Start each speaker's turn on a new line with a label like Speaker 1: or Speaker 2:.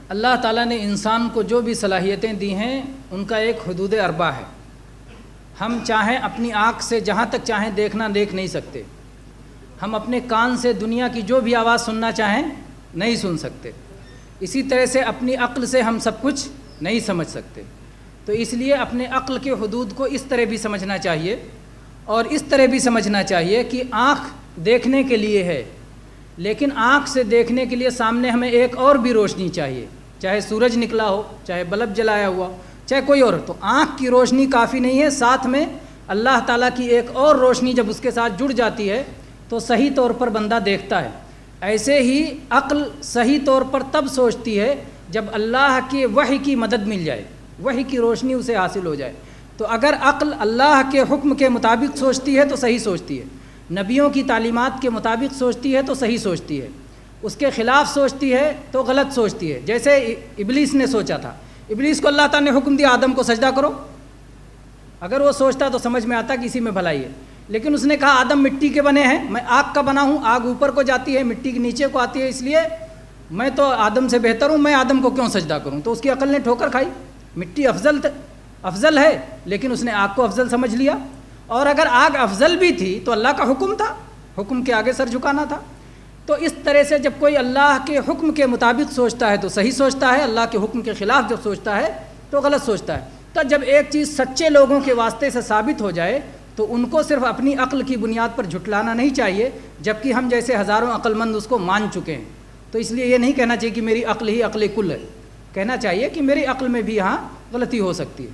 Speaker 1: اللہ تعالیٰ نے انسان کو جو بھی صلاحیتیں دی ہیں ان کا ایک حدود اربع ہے۔ ہم چاہیں اپنی آنکھ سے جہاں تک چاہیں دیکھنا دیکھ نہیں سکتے، ہم اپنے کان سے دنیا کی جو بھی آواز سننا چاہیں نہیں سن سکتے، اسی طرح سے اپنی عقل سے ہم سب کچھ نہیں سمجھ سکتے۔ تو اس لیے اپنے عقل کے حدود کو اس طرح بھی سمجھنا چاہیے، اور اس طرح بھی سمجھنا چاہیے کہ آنکھ دیکھنے کے لیے ہے، لیکن آنکھ سے دیکھنے کے لیے سامنے ہمیں ایک اور بھی روشنی چاہیے، چاہے سورج نکلا ہو، چاہے بلب جلایا ہوا ہو، چاہے کوئی اور۔ تو آنکھ کی روشنی کافی نہیں ہے، ساتھ میں اللہ تعالیٰ کی ایک اور روشنی جب اس کے ساتھ جڑ جاتی ہے تو صحیح طور پر بندہ دیکھتا ہے۔ ایسے ہی عقل صحیح طور پر تب سوچتی ہے جب اللہ کے وحی کی مدد مل جائے، وحی کی روشنی اسے حاصل ہو جائے۔ تو اگر عقل اللہ کے حکم کے مطابق سوچتی ہے تو صحیح سوچتی ہے، نبیوں کی تعلیمات کے مطابق سوچتی ہے تو صحیح سوچتی ہے، اس کے خلاف سوچتی ہے تو غلط سوچتی ہے۔ جیسے ابلیس نے سوچا تھا، ابلیس کو اللہ تعالیٰ نے حکم دیا آدم کو سجدہ کرو، اگر وہ سوچتا تو سمجھ میں آتا کہ اسی میں بھلائی ہے، لیکن اس نے کہا آدم مٹی کے بنے ہیں، میں آگ کا بنا ہوں، آگ اوپر کو جاتی ہے، مٹی کے نیچے کو آتی ہے، اس لیے میں تو آدم سے بہتر ہوں، میں آدم کو کیوں سجدہ کروں؟ تو اس کی عقل نے ٹھوکر کھائی، مٹی افضل ہے، لیکن اس نے آگ کو افضل سمجھ لیا۔ اور اگر آگ افضل بھی تھی تو اللہ کا حکم تھا، حکم کے آگے سر جھکانا تھا۔ تو اس طرح سے جب کوئی اللہ کے حکم کے مطابق سوچتا ہے تو صحیح سوچتا ہے، اللہ کے حکم کے خلاف جب سوچتا ہے تو غلط سوچتا ہے۔ تو جب ایک چیز سچے لوگوں کے واسطے سے ثابت ہو جائے تو ان کو صرف اپنی عقل کی بنیاد پر جھٹلانا نہیں چاہیے، جبکہ ہم جیسے ہزاروں عقل مند اس کو مان چکے ہیں۔ تو اس لیے یہ نہیں کہنا چاہیے کہ میری عقل ہی عقل کل ہے، کہنا چاہیے کہ میری عقل میں بھی یہاں غلطی ہو سکتی ہے۔